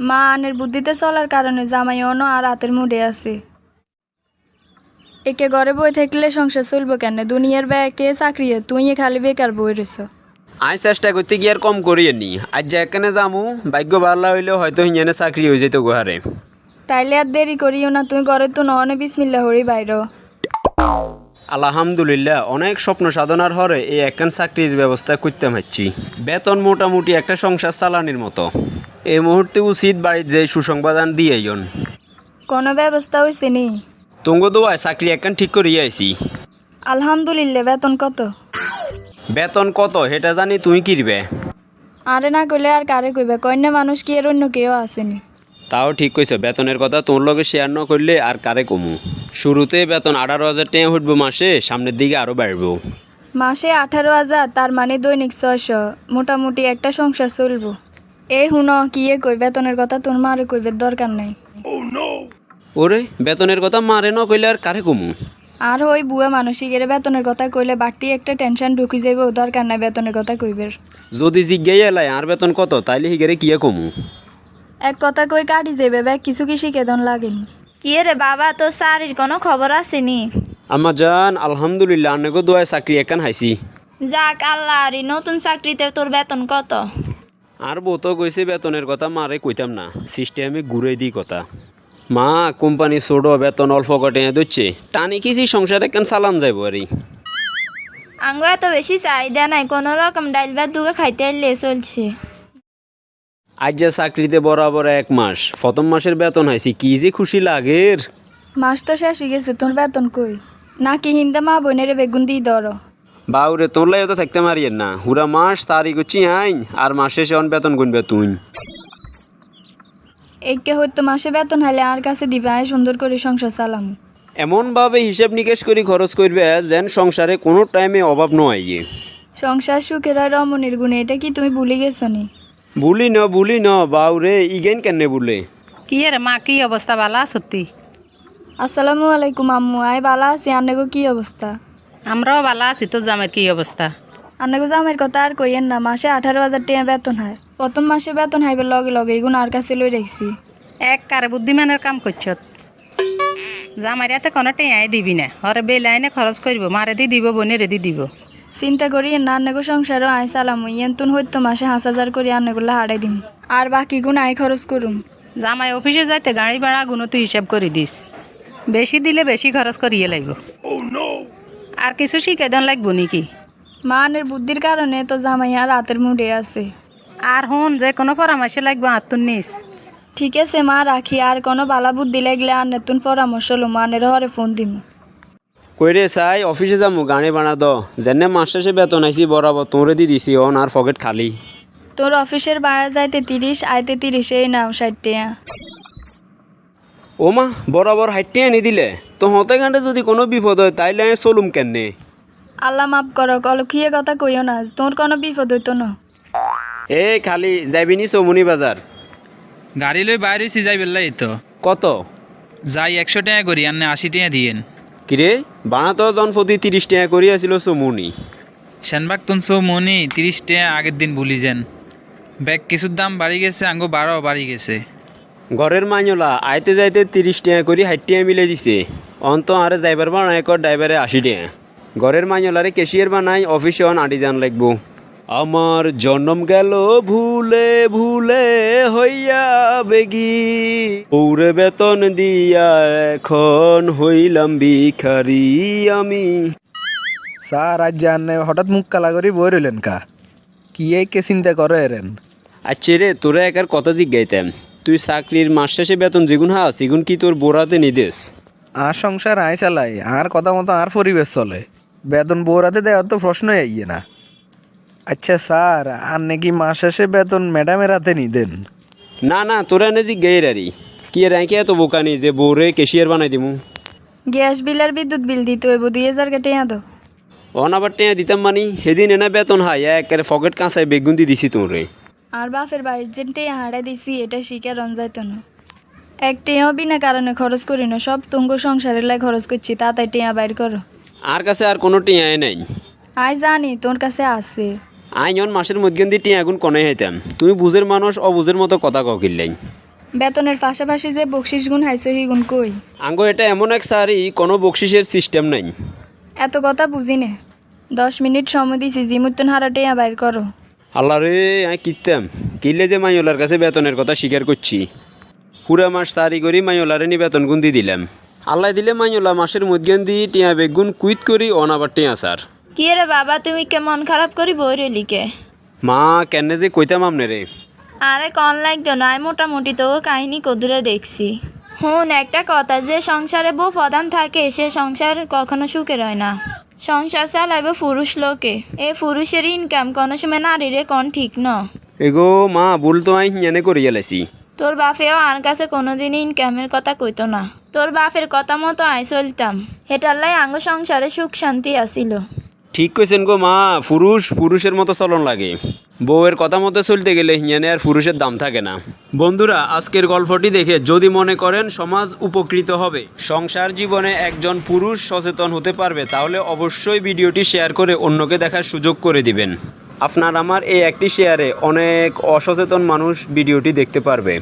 মা আনের বুদ্ধিতে চলার কারণে জামাই অন্য আর রাতের মুডে আছে। একে ঘরে বই থাকলে সংসার চলবো কেন? দুনিয়ার ব্যাকে চাকরি, তুই খালি বেকার বই রয়েছ। আমি চেষ্টা করতে গিয়ে আর কম করিয়ে নি। আজ যে এখানে যামু ভাগ্য ভালো হইলেও হয়তো হিয়ানে চাকরি হয়ে যেত গোহারে। তাইলে আর দেরি করিও না, তুই ঘরে তো নহনে বিসমিল্লা হরি বাইর। আলহামদুলিল্লাহ অনেক স্বপ্ন সাধনার হরে এই একখান চাকরির ব্যবস্থা করতে পারছি। বেতন মোটামুটি একটা সংসার চালানির মতো। এই মুহূর্তে উচিত বাড়ির যে সুসংবাদ দিয়েইন। কোনো ব্যবস্থা হয়েছে নি? তুঙ্গ দোয়ায় চাকরি একখান ঠিক করিয়ে আইছি। আলহামদুলিল্লাহ। বেতন কত? বেতন কত সেটা জানি তুই কিরবে? আরে না কইলে আর কারে কইবে? কন্যা মানুষ কি এর অন্য কেউ আসেনি। তাও ঠিক কইছ, বেতনের কথা তোর লগে শেয়ার না করলে আর কারে কমু। শুরুতে বেতন 18,000 টাকা উঠবো মাসে, সামনের দিকে আরো বাড়বো। মাসে 18,000, তার মানে দৈনিক 600। মোটামুটি একটা সংসার চলবো। এই হুন কি কই, বেতনের কথা তোর মারে কইবে দরকার নাই। ওরে বেতনের কথা মারে না কইলে আর কারে কমু? আর ওই বুয়া মানসিকের বেতনের কথা কইলে বাড়তি একটা টেনশন ঢুকি যাইব, দরকার নাই বেতনের কথা কইবের। যদি জিজ্ঞাই এলাই আর বেতন কত তাইলে হিগেরে কিয়ে কমু? এক কথা কই কাটি যাইবে, ব্যাগ কিছু কি শিখেদন লাগেনি। কি রে বাবা, তোর শাড়ির কোনো খবর আসেনি? আম্মা জান আলহামদুলিল্লাহ আন্নাগো দোয়ায় চাকরি একখান হাইছি। যাক আল্লাহ রে, নতুন চাকরিতে তোর বেতন কত? আর বউ তো কইছে বেতনের কথা মারে কইতাম না, সিস্টেমে ঘুরে দিই কথা। মা কোম্পানি ছোট, বেতন অল্প কটে দিচ্ছে, টানি কিছু সংসার একখান চালান যাইব আরই। আঙ্গ এত বেশি চাহিদা নাই, কোনো রকম ডাইল ভাত দুগে খাইতে এলে চলছে। আজ যে চাকরিতে বরাবর 1 মাস, প্রথম মাসের বেতন হাইছি, কি যে খুশি লাগের। মাস তো শেষ হয়ে গেছে, তোর বেতন কই? নাকি হিন্দা মা বোনের বেগুন দিয়ে ধর? বাউরে তোর লাই তো থাকতে মারিয়েন না, হুরা মাস তারিখ হচ্ছি আইন আর মাস শেষে অন বেতন গুনবে তুই। একে হয়তো মাসে বেতন হাইলে আর কাছে দিবে, আয় সুন্দর করে সংসার চালাম। এমনভাবে হিসাব নিকেশ করে খরচ করবে যেন সংসারে কোনো টাইমে অভাব নয়। সংসার সুখের আর রমণীর গুণে, এটা কি তুমি ভুলে গেছো নি? ভুলি ন বাউরে ইগেন কেনে বলে। কি রে মা, কি অবস্থা? বালা সত্যি? আসসালামু আলাইকুম আম্মু। আয় বালা আছি, আন্নাগো কি অবস্থা? আমরাও বালা আছি। তোর জামের কি অবস্থা? আন্নাগো জামের কথা আর কইয়েন না, মাসে 18,000 টাকা বেতন হয়। প্রথম মাসে বেতন হাইবার লগে লগে এগুলো আর কাছে লই রাখছি। এক কারে বুদ্ধিমানের কাম করছ। জামারিয়াতে কোনো টেঁয়াই দিবি না, হরে বেলাইনে খরচ করব, মারে দি দিব, বোনের দি দিব। চিন্তা করি না, আন্নাগো সংসারও আয় চালামু। ইয়েন হইতো মাসে 5,000 করে আন্নাগুলো হারাই দিম, আর বাকি গুণ আয় খরচ করুম। জামাই অফিসে যাইতে গাড়ি ভাড়া গুণ তুই হিসাব করে দিস। বেশি দিলে বেশি খরচ করিয়ে লাগব। আর কিছু শিখে দেন লাগবো নাকি? মা আনের বুদ্ধির কারণে তো জামাই আর রাতের মুডে আছে। আর হন, যে কোনো পরামর্শ লাগবো আত্মুর নিস। ঠিক আছে মা, রাখি। আর কোনো বালা বুদ্ধি লাগলে আর নতুন পরামর্শ লো, মানের হরে ফোন দিম। কইরে চাই অফিসে যামু গাড়ি বানা দ, যেনে মাস শেষে বেতন আইছি বরাবর তোরে দি দিছি, অন আর পকেট খালি। তোর অফিসের ভাড়া যাইতে 30, আইতে 30, এই নাও 60 টাকা। ও মা বরাবর হাইটে আনি দিলে তো হতে ঘাটে যদি কোনো বিপদ হয় তাইলে আমি চলুম কেনে? আল্লাহ মাফ করো, অলক্ষিয়ে কথা কইও না, তোর কোনো বিপদ হইতো না। এ খালি যাইবিনি চৌমুনি বাজার? গাড়ি লই বাইরে যাই বেললাই তো। কত? যাই 100 টাকা করি, আন্নে 80 টাকা দিয়েন। কিরে বানা তো জন প্রতি 30 টাকা করিয়াছিল চৌমুনি। সেনবাগ তুনছো মনি 30 টাকা আগের দিন ভুলি যান। ব্যাগ কিছুর দাম বাড়ি গেছে, আঙ্গো বাড়াও বাড়ি গেছে। ঘরের মাইনলা আইতে যাইতে 30 টাকা করি 60 টাকা মিলে দিছে। অন্ত আরে যাইবার বানায় কর ড্রাইভারে 80 টাকা। ঘরের মাইনলারে ক্যাশিয়ার বানাই, অফিসে অন আডি যান লাগবো। আমার জন্ম গেল ভুলে ভুলে হইয়া বেগি, ওরে বেতন দিয়া এখন হইলাম ভিখারি আমি। স্যার আজ জানে হঠাৎ মুখ কালা করি বই রইলেন কা? কি কে চিন্তা করে এরেন? আচ্ছা রে তোরা একার কথা জিজ্ঞাইতাম, তুই চাকরির মাস শেষে বেতন যেগুন হা সেগুন কি তোর বোরাতে নিদেস? আর সংসার আয় চালাই, আর কথা মতো আর পরিবেশ চলে, বেতন বৌরাতে দেওয়ার তো প্রশ্নই আইয়ে না। আচ্ছা স্যার, আর নাকি মাস শেষে বেতন ম্যাডামের হাতে নি দেন? না না তোরা এনে জিজ্ঞাই রারি কি র্যাঙ্কে এত বোকানি যে বউরে ক্যাশিয়ার বানাই দিমু। গ্যাস বিল আর বিদ্যুৎ বিল দিতে হইব, 2,000 টাকা দাও। অন আবার টেয়া দিতাম মানি, সেদিন এনে বেতন হাই একেবারে পকেট কাঁচায় বেগুন দিয়ে দিছি তোরে। আর বাপের বাড়ির যে টাকা হারাই দিছি, এটা শিকার রন যাইতো না। এক টাকাও বিনা কারণে খরচ করি না, সব তুঙ্গ সংসারের লাই খরচ করছি, তাই টাকা বাইর করো। আর কাছে আর কোনো টিয়াই নাই। আই জানি তোর কাছে আছে। আইন মাসের মধ্যে দিয়ে টিয়া আগুন কনে হাইতাম, তুই বুঝের মানুষ অবুঝের মতো কথা কিনলাই। বেতনের পাশাপাশি যে বকশিস গুণ হাইছে হি গুণ কই? আঙ্গো এটা এমন এক সারি কোনো বকশিসের সিস্টেম নাই। এত কথা বুঝি নে। 10 মিনিট সময় দিছি জিমুত্তন হারাটে বাইর করো। আল্লাহ রে আমি কিতাম কিনলে যে মাইওলার কাছে বেতনের কথা স্বীকার করছি। পুরা মাস তারি করি মাইওলারে নি বেতন গুণ দিয়ে দিলাম। আল্লাহ দিলে মাইওলা মাসের মধ্যে দিয়ে টিয়া বেগুন কুইত করি অনাবার টিয়া সার। কি রে বাবা তুমি কে মন খারাপ করি বই লিখে? মা কেন যে কইতাম আমনে রে। আরে কন লাগতো না, আমি মোটামুটি তো কাহিনী কদুরে দেখছি। হুন একটা কথা, যে সংসারে বউ প্রধান থাকে সে সংসার কখনো সুখের হয় না। সংসার চালাইবে পুরুষ লোকে, এ পুরুষের ইনকাম কোনো সময় নারীরে কোন ঠিক ন। এগো মা ভুল তো আমি জানে করিয়া লাইছি। তোর বাপেও আর কাছে কোনোদিন ইনকামের কথা কইতো না। তোর বাপের কথা মতো আই চলতাম, হেটারলাই আঙ্গ সংসারে সুখ শান্তি আসিল। ঠিক কইছেন গো মা, পুরুষের মতো চলন লাগে। বউয়ের কথা মতো চলতে গেলে হিয়ানে আর পুরুষের দাম থাকে না। বন্ধুরা আজকের গল্পটি দেখে যদি মনে করেন সমাজ উপকৃত হবে, সংসার জীবনে একজন পুরুষ সচেতন হতে পারবে, তাহলে অবশ্যই ভিডিওটি শেয়ার করে অন্যকে দেখার সুযোগ করে দিবেন। আপনার আমার এই একটি শেয়ারে অনেক অসচেতন মানুষ ভিডিওটি দেখতে পারবে।